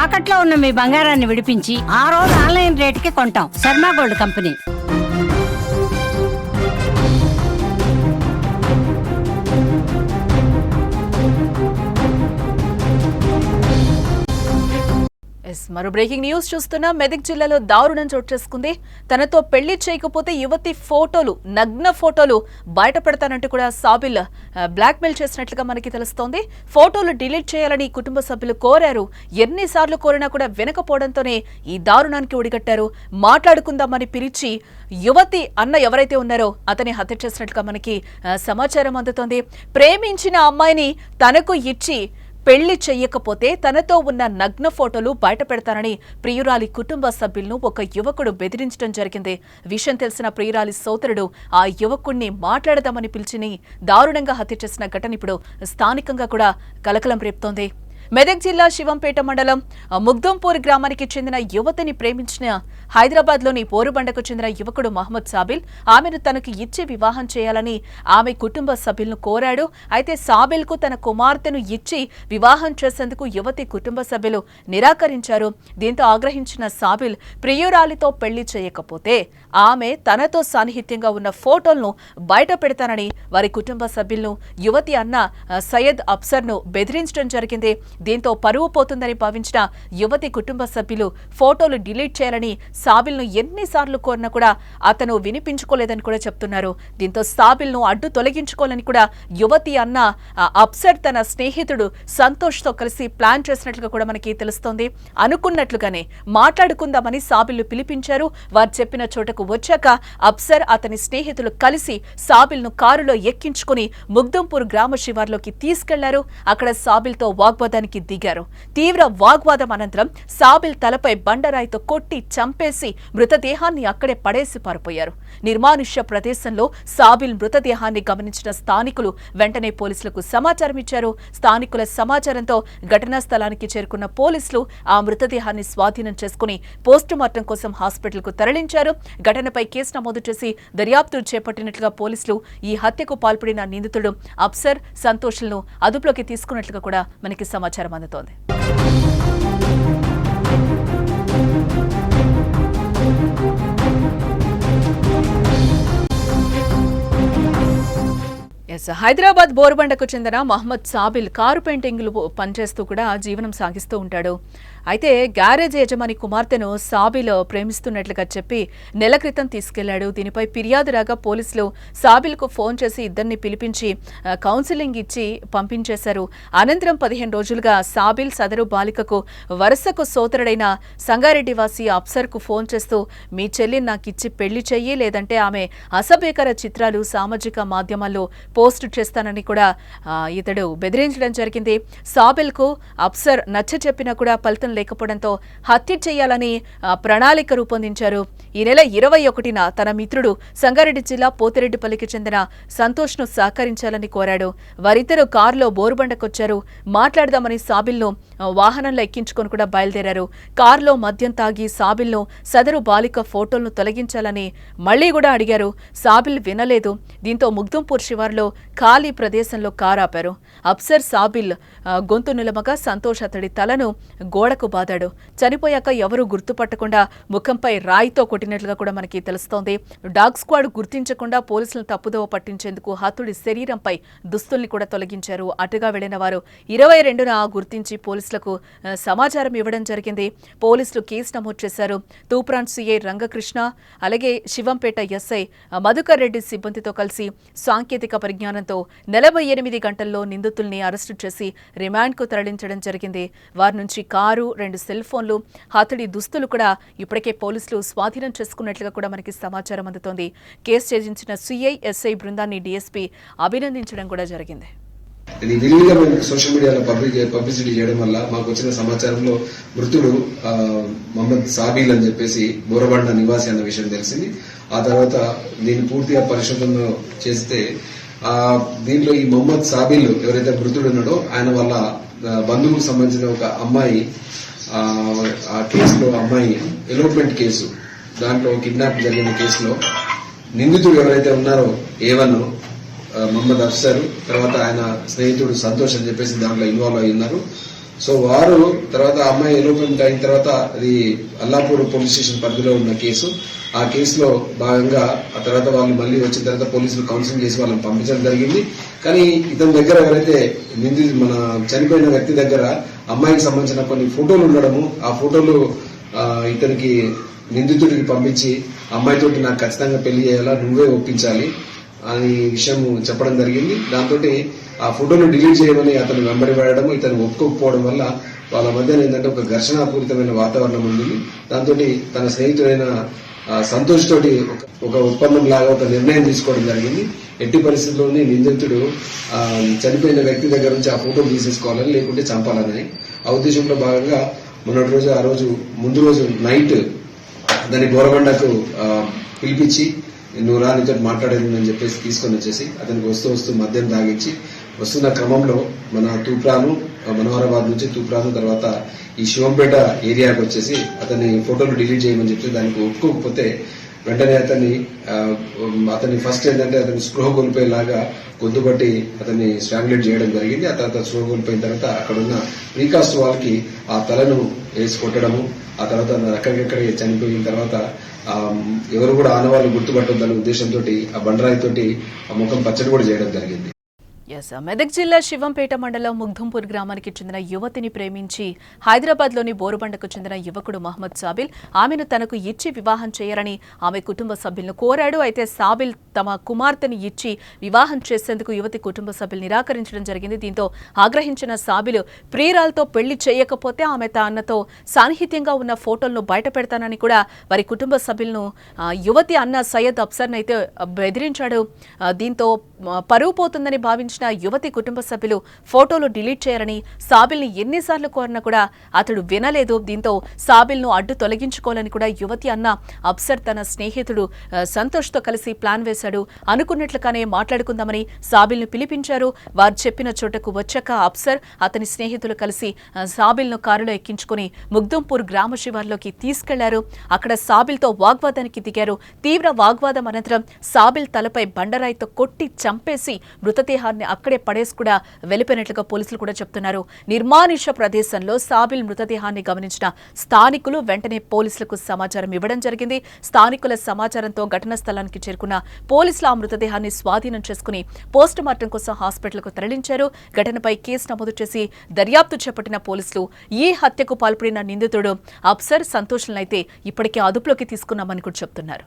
తాకట్లో ఉన్న మీ బంగారాన్ని విడిపించి ఆ రోజు ఆన్లైన్ రేటుకి కొంటాం. Sharma gold company. మరో బ్రేకింగ్ న్యూస్ చూస్తున్నాం. మెదక్ జిల్లాలో దారుణం చోటు చేసుకుంది. తనతో పెళ్లి చేయకపోతే యువతి ఫోటోలు, నగ్న ఫోటోలు బయట పెడతానంటూ కూడా సాబిల్ బ్లాక్మెయిల్ చేసినట్లుగా మనకి తెలుస్తోంది. ఫోటోలు డిలీట్ చేయాలని కుటుంబ సభ్యులు కోరారు. ఎన్నిసార్లు కోరినా కూడా వినకపోవడంతోనే ఈ దారుణానికి ఒడిగట్టారు. మాట్లాడుకుందామని పిలిచి యువతి అన్న ఎవరైతే ఉన్నారో అతని హత్య చేసినట్లుగా మనకి సమాచారం అందుతోంది. ప్రేమించిన అమ్మాయిని తనకు ఇచ్చి పెళ్లి చెయ్యకపోతే తనతో ఉన్న నగ్న ఫోటోలు బయట పెడతానని ప్రియురాలి కుటుంబ సభ్యులను ఒక యువకుడు బెదిరించడం జరిగింది. విషయం తెలిసిన ప్రియురాలి సోదరుడు ఆ యువకుణ్ణి మాట్లాడదామని పిలిచిని దారుణంగా హత్య చేసిన ఘటన ఇప్పుడు స్థానికంగా కూడా కలకలం రేపుతోంది. మెదక్ జిల్లా శివంపేట మండలం ముగ్దంపూర్ గ్రామానికి చెందిన యువతిని ప్రేమించిన హైదరాబాద్లోని పోరుబండకు చెందిన యువకుడు మహమ్మద్ సాబిల్ ఆమెను తనకు ఇచ్చి వివాహం చేయాలని ఆమె కుటుంబ సభ్యులను కోరాడు. అయితే సాబిల్కు తన కుమార్తెను ఇచ్చి వివాహం చేసేందుకు యువతి కుటుంబ సభ్యులు నిరాకరించారు. దీంతో ఆగ్రహించిన సాబిల్ ప్రియురాలితో పెళ్లి చేయకపోతే ఆమె తనతో సాన్నిహిత్యంగా ఉన్న ఫోటోలను బయట పెడతానని వారి కుటుంబ సభ్యులను యువతి అన్న సయ్యద్ అఫ్సర్ను బెదిరించడం జరిగింది. దీంతో పరువు పోతుందని భావించిన యువతి కుటుంబ సభ్యులు ఫోటోలు డిలీట్ చేయాలని సాబిల్ను ఎన్నిసార్లు కోరినా కూడా అతను వినిపించుకోలేదని కూడా చెప్తున్నారు. దీంతో సాబిల్ను అడ్డు తొలగించుకోవాలని కూడా యువతి అన్న అఫ్సర్ తన స్నేహితుడు సంతోష్తో కలిసి ప్లాన్ చేసినట్లుగా కూడా మనకి తెలుస్తోంది. అనుకున్నట్లుగానే మాట్లాడుకుందామని సాబిల్ను పిలిపించారు. వారు చెప్పిన చోటకు వచ్చాక అఫ్సర్ అతని స్నేహితులు కలిసి సాబిల్ను కారులో ఎక్కించుకుని ముగ్దంపూర్ గ్రామ శివార్లోకి తీసుకెళ్లారు. అక్కడ సాబిల్తో వాగ్వాదానికి దిగారు. తీవ్ర వాగ్వాదం అనంతరం సాబిల్ తలపై బండరాయితో కొట్టి చంపేసి మృతదేహాన్ని అక్కడే పడేసి పారిపోయారు. నిర్మానుష్య ప్రదేశంలో సాబిల్ మృతదేహాన్ని గమనించిన స్థానికులు వెంటనే పోలీసులకు సమాచారం ఇచ్చారు. స్థానికుల సమాచారంతో ఘటనా స్థలానికి చేరుకున్న పోలీసులు ఆ మృతదేహాన్ని స్వాధీనం చేసుకుని పోస్టుమార్టం కోసం హాస్పిటల్కు తరలించారు. ఘటనపై కేసు నమోదు చేసి దర్యాప్తు చేపట్టినట్లుగా పోలీసులు ఈ హత్యకు పాల్పడిన నిందితుడు అఫ్సర్ సంతోష్లను అదుపులోకి తీసుకున్నట్లుగా కూడా మనకి సమాచారం అందుతోంది. హైదరాబాద్ బోరుబండకు చెందిన మహమ్మద్ సాబిల్ కారు పెయింటింగ్లు పనిచేస్తూ కూడా జీవనం సాగిస్తూ ఉంటాడు. అయితే గ్యారేజ్ యజమాని కుమార్తెను సాబిల్ ప్రేమిస్తున్నట్లుగా చెప్పి నెల క్రితం తీసుకెళ్లాడు. దీనిపై ఫిర్యాదు రాగా పోలీసులు సాబిల్కు ఫోన్ చేసి ఇద్దరిని పిలిపించి కౌన్సిలింగ్ ఇచ్చి పంపించేశారు. అనంతరం 15 రోజులుగా సాబిల్ సదరు బాలికకు వరుసకు సోదరుడైన సంగారెడ్డివాసి అఫ్సర్కు ఫోన్ చేస్తూ మీ చెల్లిని నాకిచ్చి పెళ్లి చెయ్యి, లేదంటే ఆమె అసభ్యకర చిత్రాలు సామాజిక మాధ్యమాల్లో పోస్టు చేస్తానని కూడా ఇతడు బెదిరించడం జరిగింది. సాబిల్కు అఫ్సర్ నచ్చ చెప్పినా కూడా ఫలితం లేకపోవడంతో హత్య చేయాలని ప్రణాళిక రూపొందించారు. ఈ నెల 21న తన మిత్రుడు సంగారెడ్డి జిల్లా పోతిరెడ్డిపల్లికి చెందిన సంతోష్ను సహకరించాలని కోరాడు. వారిద్దరూ కారులో బోరుబండకొచ్చారు. మాట్లాడదామని సాబిల్ను వాహనంలో ఎక్కించుకొని కూడా బయలుదేరారు. కారులో మద్యం తాగి సాబిల్ను సదరు బాలిక ఫోటోలను తొలగించాలని మళ్లీ కూడా అడిగారు. సాబిల్ వినలేదు. దీంతో ముగ్దంపూర్ శివార్లో ఖాళీ ప్రదేశంలో కారు ఆపారు. అఫ్సర్ సాబిల్ గొంతు నిలమగా సంతోష్ అతడి తలను గోడకు బాదాడు. చనిపోయాక ఎవరూ గుర్తుపట్టకుండా ముఖంపై రాయితో కొట్టినట్లుగా కూడా మనకి తెలుస్తోంది. డాగ్ స్క్వాడ్ గుర్తించకుండా పోలీసులను తప్పుదోవ పట్టించేందుకు హతుడి శరీరంపై దుస్తుల్ని కూడా తొలగించారు. అటుగా వెళ్లిన వారు 22న గుర్తించి పోలీసులకు సమాచారం ఇవ్వడం జరిగింది. పోలీసులు కేసు నమోదు చేశారు. తూప్రాన్ సీఐ రంగకృష్ణ అలాగే శివంపేట ఎస్ఐ మధుకర్ రెడ్డి సిబ్బందితో కలిసి సాంకేతిక పరిజ్ఞానంతో 48 గంటల్లో నిందితుల్ని అరెస్టు చేసి రిమాండ్కు తరలించడం జరిగింది. వారి నుంచి కారు, 2 సెల్ ఫోన్లు, హతుడి దుస్తులు కూడా ఇప్పటికే పోలీసులు స్వాధీనం చేసుకున్నట్లుగా కూడా మనకి సమాచారం అందుతోంది. కేసు ఛేదించిన సిఐ, ఎస్ఐ బృందాన్ని డీఎస్పీ అభినందించడం కూడా జరిగింది. ఇది విరివిగా మేము సోషల్ మీడియాలో పబ్లిసిటీ చేయడం వల్ల మాకు వచ్చిన సమాచారంలో మృతుడు మహమ్మద్ సాబిల్ అని చెప్పేసి బోరబండ నివాసి అన్న విషయం తెలిసింది. ఆ తర్వాత దీన్ని పూర్తిగా పరిశోధన చేస్తే దీంట్లో ఈ మహమ్మద్ సాబిల్ ఎవరైతే మృతుడు ఉన్నాడో ఆయన వాళ్ళ బంధువులకు సంబంధించిన ఒక అమ్మాయి ఆ కేసులో అమ్మాయి ఎలోప్మెంట్ కేసు, దాంట్లో కిడ్నాప్ జరిగిన కేసులో నిందితుడు ఎవరైతే ఉన్నారో A1 మహమ్మద్ అఫ్సర్, తర్వాత ఆయన స్నేహితుడు సంతోష్ అని చెప్పేసి దాంట్లో ఇన్వాల్వ్ అయి ఉన్నారు. సో వారు తర్వాత ఆ అమ్మాయి ఎలోప్మెంట్ అయిన తర్వాత అది అల్లాపూర్ పోలీస్ స్టేషన్ పరిధిలో ఉన్న కేసు. ఆ కేసులో భాగంగా ఆ తర్వాత వాళ్ళు మళ్ళీ వచ్చిన తర్వాత పోలీసులు కౌన్సిలింగ్ చేసి వాళ్ళని పంపించడం జరిగింది. కానీ ఇతని దగ్గర ఎవరైతే మన చనిపోయిన వ్యక్తి దగ్గర అమ్మాయికి సంబంధించిన కొన్ని ఫోటోలు ఉండడము, ఆ ఫోటోలు ఇతనికి నిందితుడికి పంపించి అమ్మాయితోటి నాకు ఖచ్చితంగా పెళ్లి చేయాలా, నువ్వే ఒప్పించాలి అని విషయం చెప్పడం జరిగింది. దాంతో ఆ ఫోటోను డిలీట్ చేయమని అతను వెంబడి పడడం, ఇతను ఒప్పుకోకపోవడం వల్ల వాళ్ళ మధ్య ఏంటంటే ఒక ఘర్షణాపూరితమైన వాతావరణం ఉంది. దాంతో తన స్నేహితుడైన సంతోష్ తోటి ఒక ఒప్పందం లాగా ఒక నిర్ణయం తీసుకోవడం జరిగింది. ఎట్టి పరిస్థితుల్లోనే నిందితుడు చనిపోయిన వ్యక్తి దగ్గర నుంచి ఆ ఫోటో తీసేసుకోవాలని, లేకుంటే చంపాలని ఆ ఉద్దేశంలో భాగంగా మొన్నటి రోజు ఆ రోజు ముందు రోజు నైట్ దాన్ని బోరబండకు పిలిపించి నువ్వు రానితో మాట్లాడేది అని చెప్పేసి తీసుకొని వచ్చేసి అతనికి వస్తూ మద్యం తాగించి వస్తున్న క్రమంలో మన తూప్రాను, మనోహరాబాద్ నుంచి తూప్రాను తర్వాత ఈ శివంపేట ఏరియాకి వచ్చేసి అతని ఫోటోలు డిలీట్ చేయమని చెప్పి దానికి ఒప్పుకోకపోతే వెంటనే అతన్ని ఫస్ట్ ఏంటంటే అతని స్పృహ కోల్పోయేలాగా గొంతుబట్టి అతన్ని స్ట్రాంగులేట్ చేయడం జరిగింది. ఆ తర్వాత స్పృహ కోల్పోయిన తర్వాత అక్కడున్న రీకాస్ట్ వాళ్ళకి ఆ తలను వేసి కొట్టడము, ఆ తర్వాత అక్కడికక్కడే చనిపోయిన తర్వాత ఎవరు కూడా ఆనవాళ్ళు గుర్తుపట్టొద్దనే ఉద్దేశంతో ఆ బండరాయితోటి ఆ ముఖం పచ్చడి కూడా చేయడం జరిగింది. మెదక్ జిల్లా శివంపేట మండలం ముగ్ధంపూర్ గ్రామానికి చెందిన యువతిని ప్రేమించి హైదరాబాద్లోని బోరుబండకు చెందిన యువకుడు మహమ్మద్ సాబిల్ ఆమెను తనకు ఇచ్చి వివాహం చేయరని ఆమె కుటుంబ సభ్యులను కోరాడు. అయితే సాబిల్ తమ కుమార్తెని ఇచ్చి వివాహం చేసేందుకు యువతి కుటుంబ సభ్యులు నిరాకరించడం జరిగింది. దీంతో ఆగ్రహించిన సాబిల్ ప్రియురాలతో పెళ్లి చేయకపోతే ఆమె తనతో సాన్నిహిత్యంగా ఉన్న ఫోటోలను బయట పెడతానని కూడా వారి కుటుంబ సభ్యులను యువతి అన్న సయ్యద్ అఫ్సర్ను అయితే బెదిరించాడు. దీంతో పరువు పోతుందని భావించిన యువతి కుటుంబ సభ్యులు ఫోటోలు డిలీట్ చేయాలని సాబిల్ని ఎన్నిసార్లు కోరినా కూడా అతడు వినలేదు. దీంతో సాబిల్ను అడ్డు తొలగించుకోవాలని కూడా యువతి అన్న అఫ్సర్ తన స్నేహితుడు సంతోష్తో కలిసి ప్లాన్ వేశాడు. అనుకున్నట్లుగానే మాట్లాడుకుందామని సాబిల్ను పిలిపించారు. వారు చెప్పిన చోటకు వచ్చాక అఫ్సర్ అతని స్నేహితులు కలిసి సాబిల్ను కారులో ఎక్కించుకుని ముగ్ధంపూర్ గ్రామ శివార్లోకి తీసుకెళ్లారు. అక్కడ సాబిల్తో వాగ్వాదానికి దిగారు. తీవ్ర వాగ్వాదం అనంతరం సాబిల్ తలపై బండరాయితో కొట్టి చంపేసి మృతదేహాన్ని అక్కడే పడేసి కూడా వెళ్లిపోయినట్లుగా పోలీసులు కూడా చెప్తున్నారు. నిర్మానుష్య ప్రదేశంలో సాబిల్ మృతదేహాన్ని గమనించిన స్థానికులు వెంటనే పోలీసులకు సమాచారం ఇవ్వడం జరిగింది. స్థానికుల సమాచారంతో ఘటనా స్థలానికి చేరుకున్న పోలీసులు ఆ మృతదేహాన్ని స్వాధీనం చేసుకుని పోస్ట్ మార్టం కోసం హాస్పిటల్కు తరలించారు. ఘటనపై కేసు నమోదు చేసి దర్యాప్తు చేపట్టిన పోలీసులు ఈ హత్యకు పాల్పడిన నిందితుడు అఫ్సర్ సంతోష్లనైతే ఇప్పటికే అదుపులోకి తీసుకున్నామని కూడా చెప్తున్నారు.